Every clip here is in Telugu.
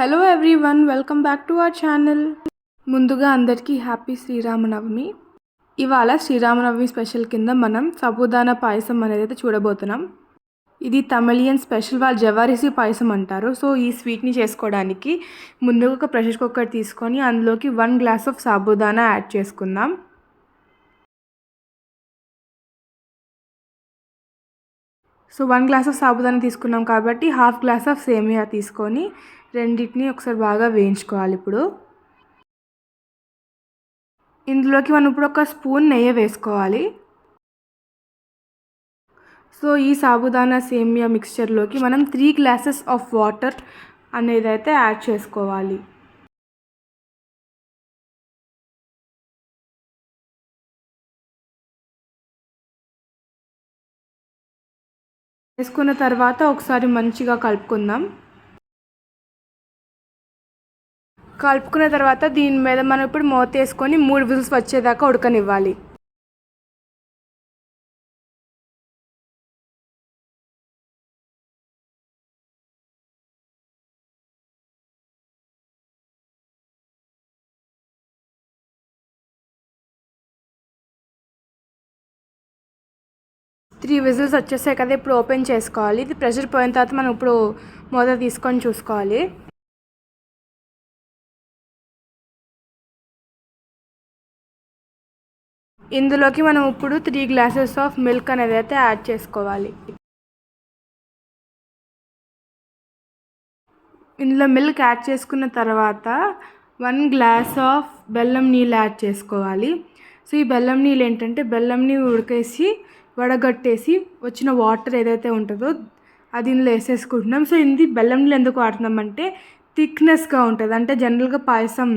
Hello everyone, welcome back to our channel. ముందుగా అందరికీ హ్యాపీ శ్రీరామనవమి. ఇవాళ శ్రీరామనవమి స్పెషల్ కింద మనం సాబుదానా పాయసం అనేది అయితే చూడబోతున్నాం. ఇది తమిళియన్ స్పెషల్, వాళ్ళు జవారిసి పాయసం అంటారు. సో ఈ స్వీట్ని చేసుకోవడానికి ముందుగా ఒక ప్రెషర్ కుక్కర్ తీసుకొని అందులోకి 1 గ్లాస్ ఆఫ్ సాబుదానా యాడ్ చేసుకుందాం. సో 1 గ్లాస్ ఆఫ్ సాబుదానా తీసుకున్నాం కాబట్టి 1/2 గ్లాస్ ఆఫ్ సేమియా తీసుకొని రెండింటిని ఒకసారి బాగా వేయించుకోవాలి. ఇప్పుడు ఇందులోకి మనం ఇప్పుడు 1 స్పూన్ నెయ్యి వేసుకోవాలి. సో ఈ సాబుదానా సేమియా మిక్స్చర్లోకి మనం 3 గ్లాసెస్ ఆఫ్ వాటర్ అనేది అయితే యాడ్ చేసుకోవాలి. వేసుకున్న తర్వాత ఒకసారి మంచిగా కలుపుకుందాం. కలుపుకున్న తర్వాత దీని మీద మనం ఇప్పుడు మూత వేసుకొని 3 విజిల్స్ వచ్చేదాకా ఉడకనివ్వాలి. త్రీ విజిల్స్ వచ్చేసాయి కదా, ఇప్పుడు ఓపెన్ చేసుకోవాలి. ఇది ప్రెషర్ పోయిన తర్వాత మనం ఇప్పుడు మూత తీసుకొని చూసుకోవాలి. ఇందులోకి మనం ఇప్పుడు 3 గ్లాసెస్ ఆఫ్ మిల్క్ అనేది అయితే యాడ్ చేసుకోవాలి. ఇందులో మిల్క్ యాడ్ చేసుకున్న తర్వాత 1 గ్లాస్ ఆఫ్ బెల్లం నీళ్ళు యాడ్ చేసుకోవాలి. సో ఈ బెల్లం నీళ్ళు ఏంటంటే బెల్లంని ఉడికేసి వడగట్టేసి వచ్చిన వాటర్ ఏదైతే ఉంటుందో అది ఇందులో వేసేసుకుంటున్నాం. సో ఇది బెల్లం నీళ్ళు ఎందుకు వాడుతున్నామంటే థిక్నెస్గా ఉంటుంది. అంటే జనరల్గా పాయసం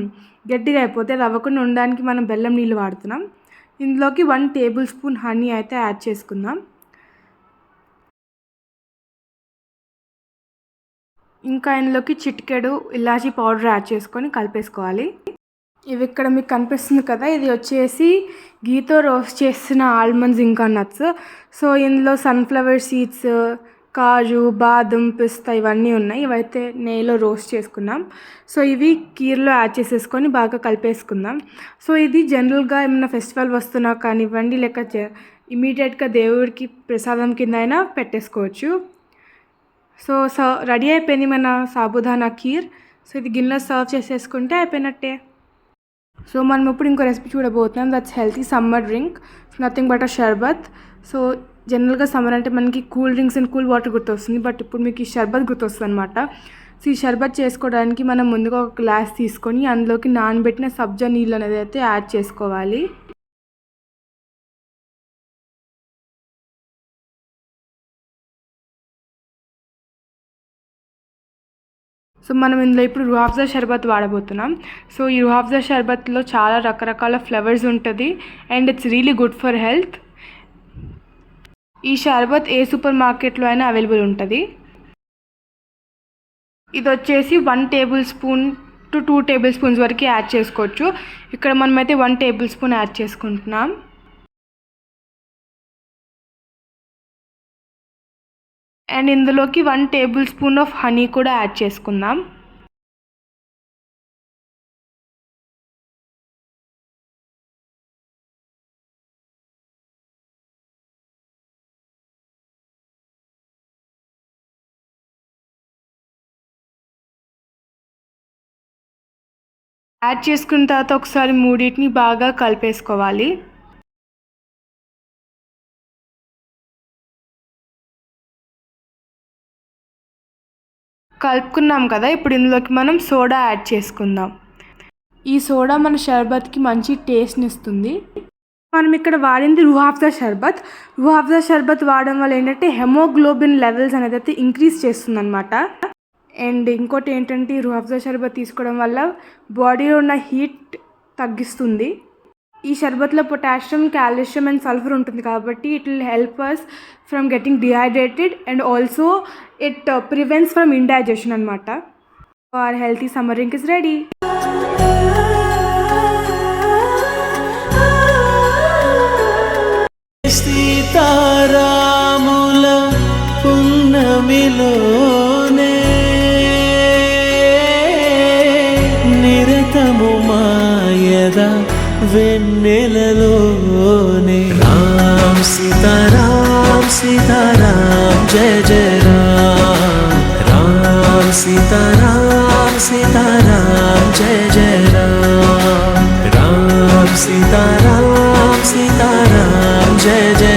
గట్టిగా అయిపోతే అది అవ్వకుండా ఉండడానికి మనం బెల్లం నీళ్ళు వాడుతున్నాం. ఇందులోకి 1 టేబుల్ స్పూన్ హనీ అయితే యాడ్ చేసుకుందాం. ఇంకా ఇందులోకి చిటికెడు ఇలాచీ పౌడర్ యాడ్ చేసుకొని కలిపేసుకోవాలి. ఇవి ఇక్కడ మీకు కనిపిస్తుంది కదా, ఇది వచ్చేసి గీతో రోస్ట్ చేసిన ఆల్మండ్స్ ఇంకా నట్స్. సో ఇందులో సన్ఫ్లవర్ సీడ్స్, కాజు, బాదం, పిస్తా ఇవన్నీ ఉన్నాయి. ఇవైతే నెయ్యిలో రోస్ట్ చేసుకున్నాం. సో ఇవి కీర్లో యాడ్ చేసేసుకొని బాగా కలిపేసుకుందాం. సో ఇది జనరల్గా ఏమైనా ఫెస్టివల్ వస్తున్నా కానివ్వండి, లేక ఇమీడియట్గా దేవుడికి ప్రసాదం కింద అయినా పెట్టేసుకోవచ్చు. సో రెడీ అయిపోయింది మన సాబుదానా కీర్. సో ఇది గిన్నెలో సర్వ్ చేసేసుకుంటే అయిపోయినట్టే. సో మనం ఇప్పుడు ఇంకో రెసిపీ చూడబోతున్నాం. That's healthy summer drink, nothing but a sharbat. So జనరల్గా సమ్మర్ అంటే మనకి cool drinks and cool water గుర్తొస్తుంది, బట్ ఇప్పుడు మీకు ఈ షర్బత్ గుర్తొస్తుంది అనమాట. సో ఈ షర్బత్ చేసుకోవడానికి మనం ముందుగా ఒక గ్లాస్ తీసుకొని అందులోకి నానబెట్టిన సబ్జా నీళ్ళు అనేది అయితే యాడ్ చేసుకోవాలి. సో మనం ఇందులో ఇప్పుడు రుహాబ్జా షర్బత్ వాడబోతున్నాం. సో ఈ రుహాబ్జా షర్బత్లో చాలా రకరకాల ఫ్లేవర్స్ ఉంటుంది and it's really good for health. ఈ షర్బత్ ఏ సూపర్ మార్కెట్లో అయినా అవైలబుల్ ఉంటుంది. ఇది వచ్చేసి 1 table spoon to 2 table spoons వరకు యాడ్ చేసుకోవచ్చు. ఇక్కడ మనమైతే 1 టేబుల్ స్పూన్ యాడ్ చేసుకుంటున్నాం. అండ్ ఇందులోకి 1 టేబుల్ స్పూన్ ఆఫ్ హనీ కూడా యాడ్ చేసుకుందాం. యాడ్ చేసుకున్న తర్వాత ఒకసారి మూడింటిని బాగా కలిపేసుకోవాలి. కలుపుకున్నాం కదా, ఇప్పుడు ఇందులోకి మనం సోడా యాడ్ చేసుకుందాం. ఈ సోడా మన షర్బత్కి మంచి టేస్ట్ని ఇస్తుంది. మనం ఇక్కడ వాడింది రుహాబ్జా షర్బత్. రుహాబ్జా షర్బత్ వాడడం వల్ల ఏంటంటే హెమోగ్లోబిన్ లెవెల్స్ అనేది అయితే ఇంక్రీజ్ చేస్తుంది అనమాట. అండ్ ఇంకోటి ఏంటంటే రుహాబ్జా షర్బత్ తీసుకోవడం వల్ల బాడీలో ఉన్న హీట్ తగ్గిస్తుంది. ఈ షర్బత్లో పొటాషియం, కాల్షియం అండ్ సల్ఫర్ ఉంటుంది కాబట్టి it will help us from getting dehydrated and also it prevents from indigestion అనమాట. Our healthy summer drink is ready. సీతారాముల పున్నమిలోనే నిత్యము మాయద వెన్నెలలోనే రామ్ సీతారాం సీతారాం జయ జయ రామ్ రామ్ సీతారాం సీతారాం జయ జయ రామ్ రామ్ సీతారాం సీతారాం జయ జయ